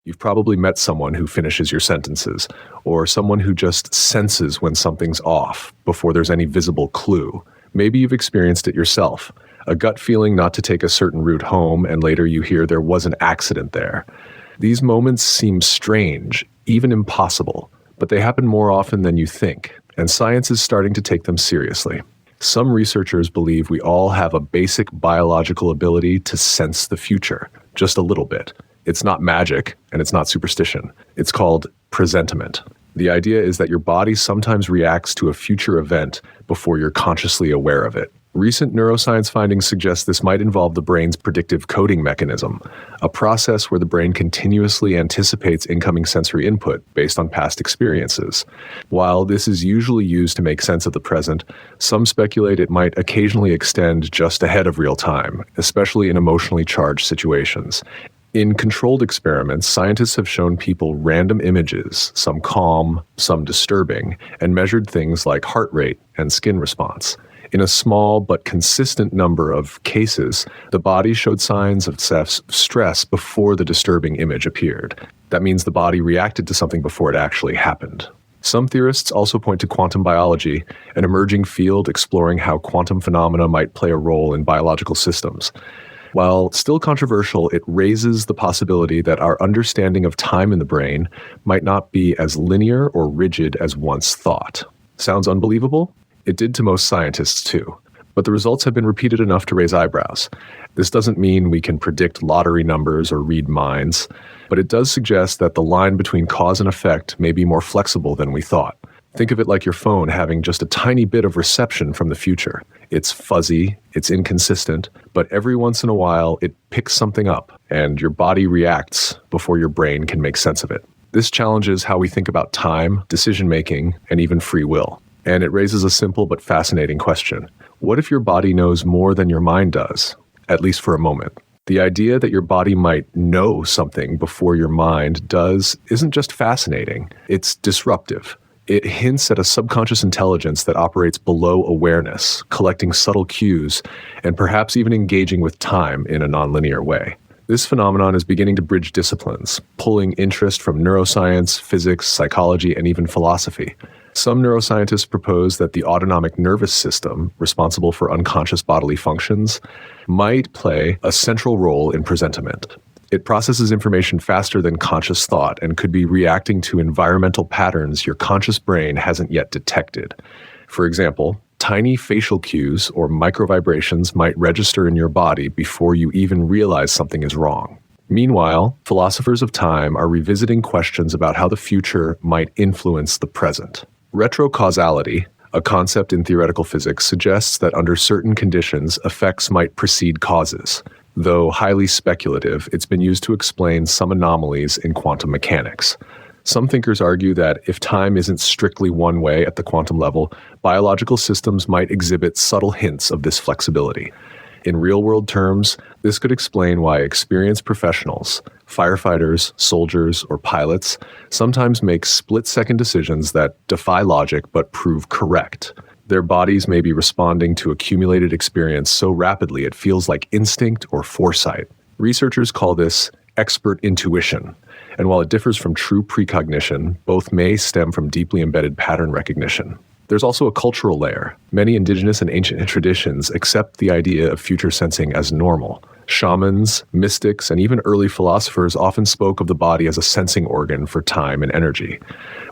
You've probably met someone who finishes your sentences, or someone who just senses when something's off before there's any visible clue. Maybe you've experienced it yourself, a gut feeling not to take a certain route home, and later you hear there was an accident there. These moments seem strange, even impossible, but they happen more often than you think, and science is starting to take them seriously. Some researchers believe we all have a basic biological ability to sense the future, just a little bit. It's not magic, and it's not superstition. It's called presentiment. The idea is that your body sometimes reacts to a future event before you're consciously aware of it. Recent neuroscience findings suggest this might involve the brain's predictive coding mechanism, a process where the brain continuously anticipates incoming sensory input based on past experiences. While this is usually used to make sense of the present, some speculate it might occasionally extend just ahead of real time, especially in emotionally charged situations. In controlled experiments, scientists have shown people random images, some calm, some disturbing, and measured things like heart rate and skin response. In a small but consistent number of cases, the body showed signs of stress before the disturbing image appeared. That means the body reacted to something before it actually happened. Some theorists also point to quantum biology, an emerging field exploring how quantum phenomena might play a role in biological systems. While still controversial, it raises the possibility that our understanding of time in the brain might not be as linear or rigid as once thought. Sounds unbelievable? It did to most scientists too. But the results have been repeated enough to raise eyebrows. This doesn't mean we can predict lottery numbers or read minds, but it does suggest that the line between cause and effect may be more flexible than we thought. Think of it like your phone having just a tiny bit of reception from the future. It's fuzzy, it's inconsistent, but every once in a while it picks something up, and your body reacts before your brain can make sense of it. This challenges how we think about time, decision-making, and even free will. And it raises a simple but fascinating question. What if your body knows more than your mind does, at least for a moment? The idea that your body might know something before your mind does isn't just fascinating, it's disruptive. It hints at a subconscious intelligence that operates below awareness, collecting subtle cues, and perhaps even engaging with time in a nonlinear way. This phenomenon is beginning to bridge disciplines, pulling interest from neuroscience, physics, psychology, and even philosophy. Some neuroscientists propose that the autonomic nervous system, responsible for unconscious bodily functions, might play a central role in presentiment. It processes information faster than conscious thought and could be reacting to environmental patterns your conscious brain hasn't yet detected. For example, tiny facial cues or microvibrations might register in your body before you even realize something is wrong. Meanwhile, philosophers of time are revisiting questions about how the future might influence the present. Retrocausality, a concept in theoretical physics, suggests that under certain conditions, effects might precede causes. Though highly speculative, it's been used to explain some anomalies in quantum mechanics. Some thinkers argue that if time isn't strictly one way at the quantum level, biological systems might exhibit subtle hints of this flexibility. In real-world terms, this could explain why experienced professionals, firefighters, soldiers, or pilots, sometimes make split-second decisions that defy logic but prove correct. Their bodies may be responding to accumulated experience so rapidly it feels like instinct or foresight. Researchers call this expert intuition, and while it differs from true precognition, both may stem from deeply embedded pattern recognition. There's also a cultural layer. Many indigenous and ancient traditions accept the idea of future sensing as normal. Shamans, mystics, and even early philosophers often spoke of the body as a sensing organ for time and energy.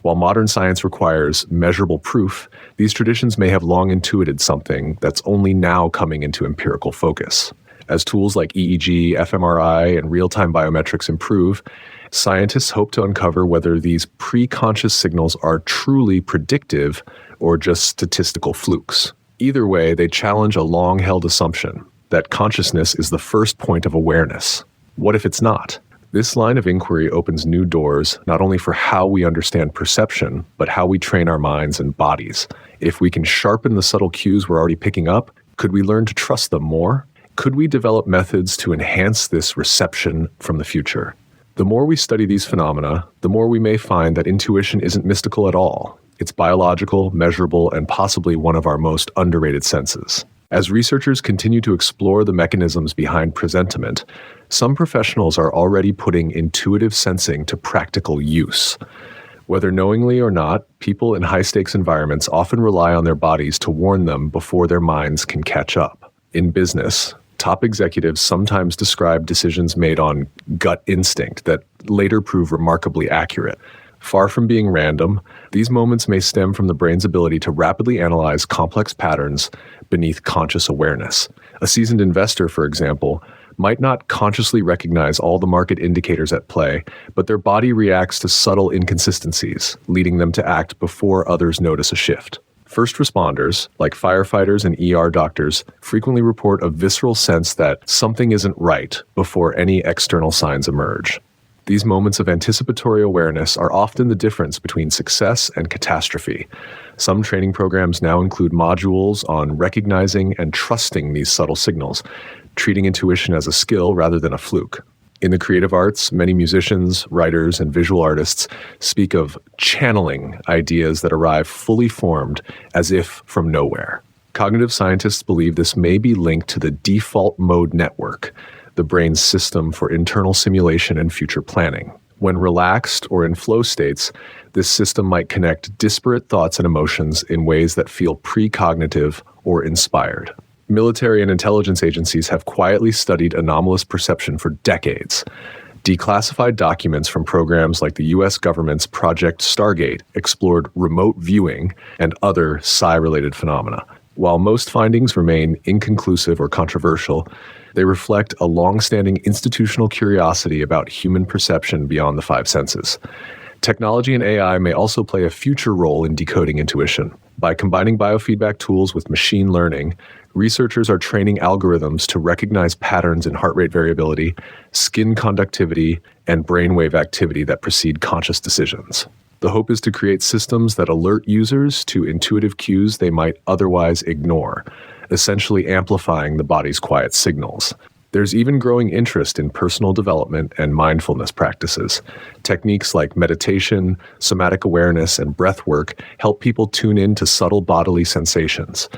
While modern science requires measurable proof, these traditions may have long intuited something that's only now coming into empirical focus. As tools like EEG, fMRI, and real-time biometrics improve, scientists hope to uncover whether these pre-conscious signals are truly predictive or just statistical flukes. Either way, they challenge a long-held assumption that consciousness is the first point of awareness. What if it's not? This line of inquiry opens new doors not only for how we understand perception, but how we train our minds and bodies. If we can sharpen the subtle cues we're already picking up, could we learn to trust them more? Could we develop methods to enhance this reception from the future? The more we study these phenomena, the more we may find that intuition isn't mystical at all. It's biological, measurable, and possibly one of our most underrated senses. As researchers continue to explore the mechanisms behind presentiment, some professionals are already putting intuitive sensing to practical use. Whether knowingly or not, people in high-stakes environments often rely on their bodies to warn them before their minds can catch up. In business, top executives sometimes describe decisions made on gut instinct that later prove remarkably accurate. Far from being random, these moments may stem from the brain's ability to rapidly analyze complex patterns beneath conscious awareness. A seasoned investor, for example, might not consciously recognize all the market indicators at play, but their body reacts to subtle inconsistencies, leading them to act before others notice a shift. First responders, like firefighters and ER doctors, frequently report a visceral sense that something isn't right before any external signs emerge. These moments of anticipatory awareness are often the difference between success and catastrophe. Some training programs now include modules on recognizing and trusting these subtle signals, treating intuition as a skill rather than a fluke. In the creative arts, many musicians, writers, and visual artists speak of channeling ideas that arrive fully formed as if from nowhere. Cognitive scientists believe this may be linked to the default mode network, the brain's system for internal simulation and future planning. When relaxed or in flow states, this system might connect disparate thoughts and emotions in ways that feel precognitive or inspired. Military and intelligence agencies have quietly studied anomalous perception for decades. Declassified documents from programs like the U.S. government's Project Stargate explored remote viewing and other psi-related phenomena. While most findings remain inconclusive or controversial, they reflect a long-standing institutional curiosity about human perception beyond the five senses. Technology and AI may also play a future role in decoding intuition. By combining biofeedback tools with machine learning, researchers are training algorithms to recognize patterns in heart rate variability, skin conductivity, and brainwave activity that precede conscious decisions. The hope is to create systems that alert users to intuitive cues they might otherwise ignore, essentially amplifying the body's quiet signals. There's even growing interest in personal development and mindfulness practices. Techniques like meditation, somatic awareness, and breath work help people tune in to subtle bodily sensations.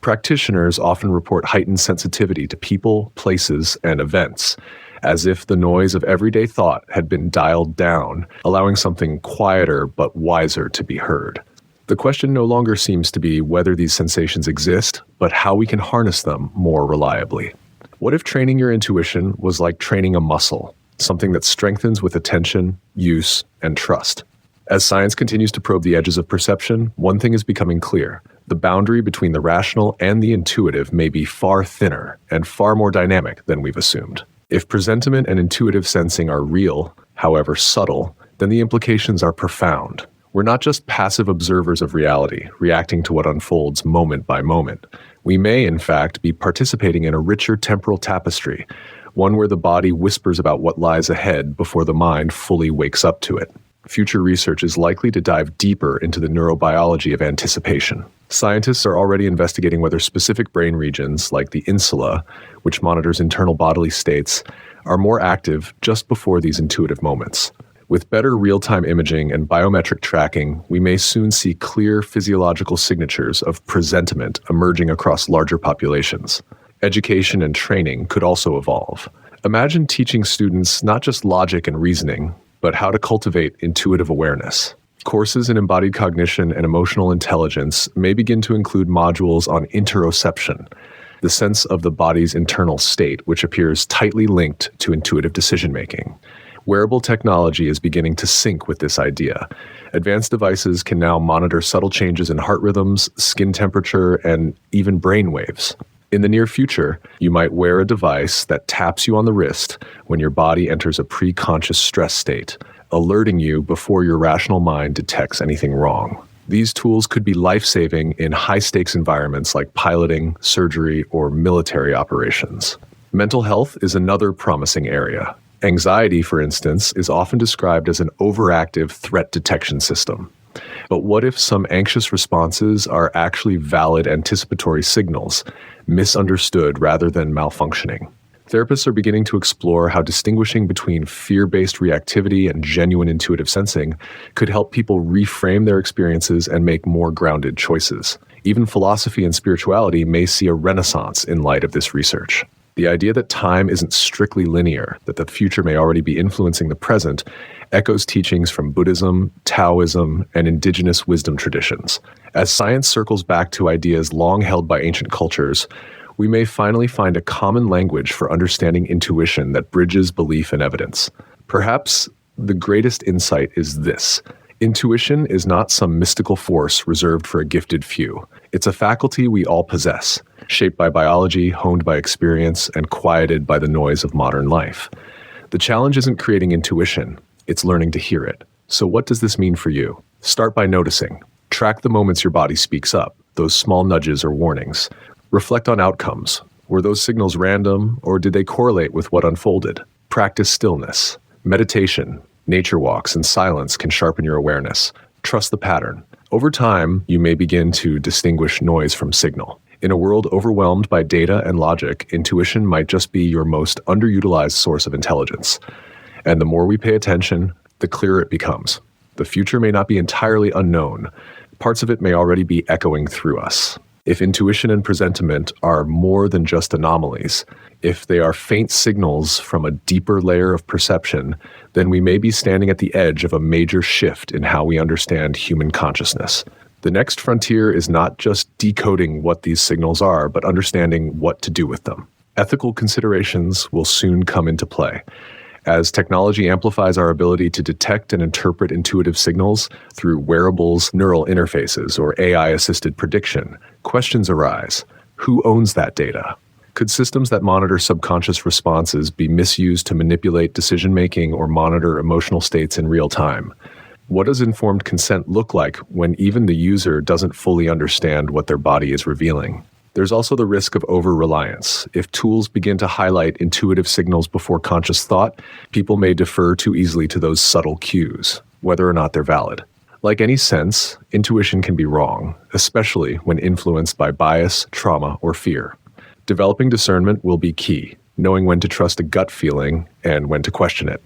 Practitioners often report heightened sensitivity to people, places, and events, as if the noise of everyday thought had been dialed down, allowing something quieter but wiser to be heard. The question no longer seems to be whether these sensations exist, but how we can harness them more reliably. What if training your intuition was like training a muscle, something that strengthens with attention, use, and trust? As science continues to probe the edges of perception, one thing is becoming clear. The boundary between the rational and the intuitive may be far thinner and far more dynamic than we've assumed. If presentiment and intuitive sensing are real, however subtle, then the implications are profound. We're not just passive observers of reality, reacting to what unfolds moment by moment. We may, in fact, be participating in a richer temporal tapestry, one where the body whispers about what lies ahead before the mind fully wakes up to it. Future research is likely to dive deeper into the neurobiology of anticipation. Scientists are already investigating whether specific brain regions, like the insula, which monitors internal bodily states, are more active just before these intuitive moments. With better real-time imaging and biometric tracking, we may soon see clear physiological signatures of presentiment emerging across larger populations. Education and training could also evolve. Imagine teaching students not just logic and reasoning, but how to cultivate intuitive awareness. Courses in embodied cognition and emotional intelligence may begin to include modules on interoception, the sense of the body's internal state, which appears tightly linked to intuitive decision-making. Wearable technology is beginning to sync with this idea. Advanced devices can now monitor subtle changes in heart rhythms, skin temperature, and even brain waves. In the near future, you might wear a device that taps you on the wrist when your body enters a pre-conscious stress state, alerting you before your rational mind detects anything wrong. These tools could be life-saving in high-stakes environments like piloting, surgery, or military operations. Mental health is another promising area. Anxiety, for instance, is often described as an overactive threat detection system. But what if some anxious responses are actually valid anticipatory signals, misunderstood rather than malfunctioning? Therapists are beginning to explore how distinguishing between fear-based reactivity and genuine intuitive sensing could help people reframe their experiences and make more grounded choices. Even philosophy and spirituality may see a renaissance in light of this research. The idea that time isn't strictly linear, that the future may already be influencing the present, echoes teachings from Buddhism, Taoism, and indigenous wisdom traditions. As science circles back to ideas long held by ancient cultures, we may finally find a common language for understanding intuition that bridges belief and evidence. Perhaps the greatest insight is this: intuition is not some mystical force reserved for a gifted few. It's a faculty we all possess, shaped by biology, honed by experience, and quieted by the noise of modern life. The challenge isn't creating intuition, it's learning to hear it. So what does this mean for you? Start by noticing. Track the moments your body speaks up, those small nudges or warnings. Reflect on outcomes. Were those signals random, or did they correlate with what unfolded? Practice stillness. Meditation, nature walks, and silence can sharpen your awareness. Trust the pattern. Over time, you may begin to distinguish noise from signal. In a world overwhelmed by data and logic, intuition might just be your most underutilized source of intelligence. And the more we pay attention, the clearer it becomes. The future may not be entirely unknown. Parts of it may already be echoing through us. If intuition and presentiment are more than just anomalies, if they are faint signals from a deeper layer of perception, then we may be standing at the edge of a major shift in how we understand human consciousness. The next frontier is not just decoding what these signals are, but understanding what to do with them. Ethical considerations will soon come into play. As technology amplifies our ability to detect and interpret intuitive signals through wearables, neural interfaces, or AI-assisted prediction, questions arise. Who owns that data? Could systems that monitor subconscious responses be misused to manipulate decision-making or monitor emotional states in real time? What does informed consent look like when even the user doesn't fully understand what their body is revealing? There's also the risk of over-reliance. If tools begin to highlight intuitive signals before conscious thought, people may defer too easily to those subtle cues, whether or not they're valid. Like any sense, intuition can be wrong, especially when influenced by bias, trauma, or fear. Developing discernment will be key, knowing when to trust a gut feeling and when to question it.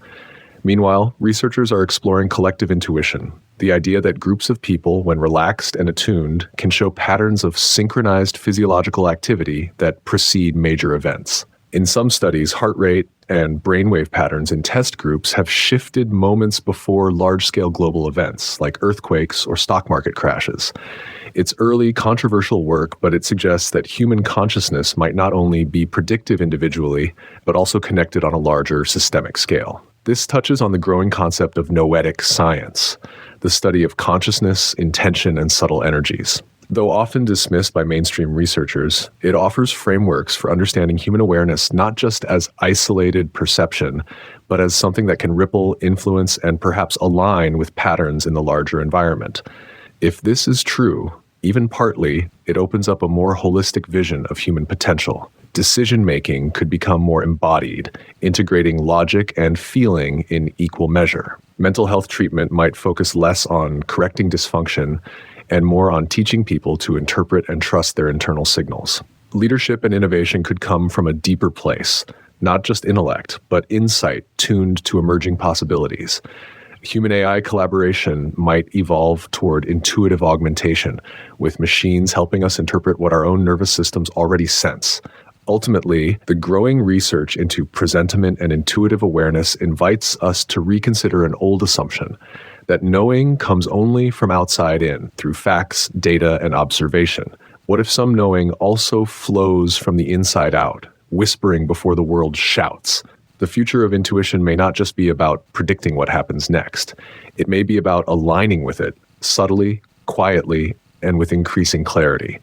Meanwhile, researchers are exploring collective intuition, the idea that groups of people, when relaxed and attuned, can show patterns of synchronized physiological activity that precede major events. In some studies, heart rate and brainwave patterns in test groups have shifted moments before large-scale global events, like earthquakes or stock market crashes. It's early, controversial work, but it suggests that human consciousness might not only be predictive individually, but also connected on a larger systemic scale. This touches on the growing concept of noetic science, the study of consciousness, intention, and subtle energies. Though often dismissed by mainstream researchers, it offers frameworks for understanding human awareness not just as isolated perception, but as something that can ripple, influence, and perhaps align with patterns in the larger environment. If this is true, even partly, it opens up a more holistic vision of human potential. Decision-making could become more embodied, integrating logic and feeling in equal measure. Mental health treatment might focus less on correcting dysfunction and more on teaching people to interpret and trust their internal signals. Leadership and innovation could come from a deeper place, not just intellect, but insight tuned to emerging possibilities. Human-AI collaboration might evolve toward intuitive augmentation, with machines helping us interpret what our own nervous systems already sense. Ultimately, the growing research into presentiment and intuitive awareness invites us to reconsider an old assumption that knowing comes only from outside in, through facts, data, and observation. What if some knowing also flows from the inside out, whispering before the world shouts? The future of intuition may not just be about predicting what happens next. It may be about aligning with it, subtly, quietly, and with increasing clarity.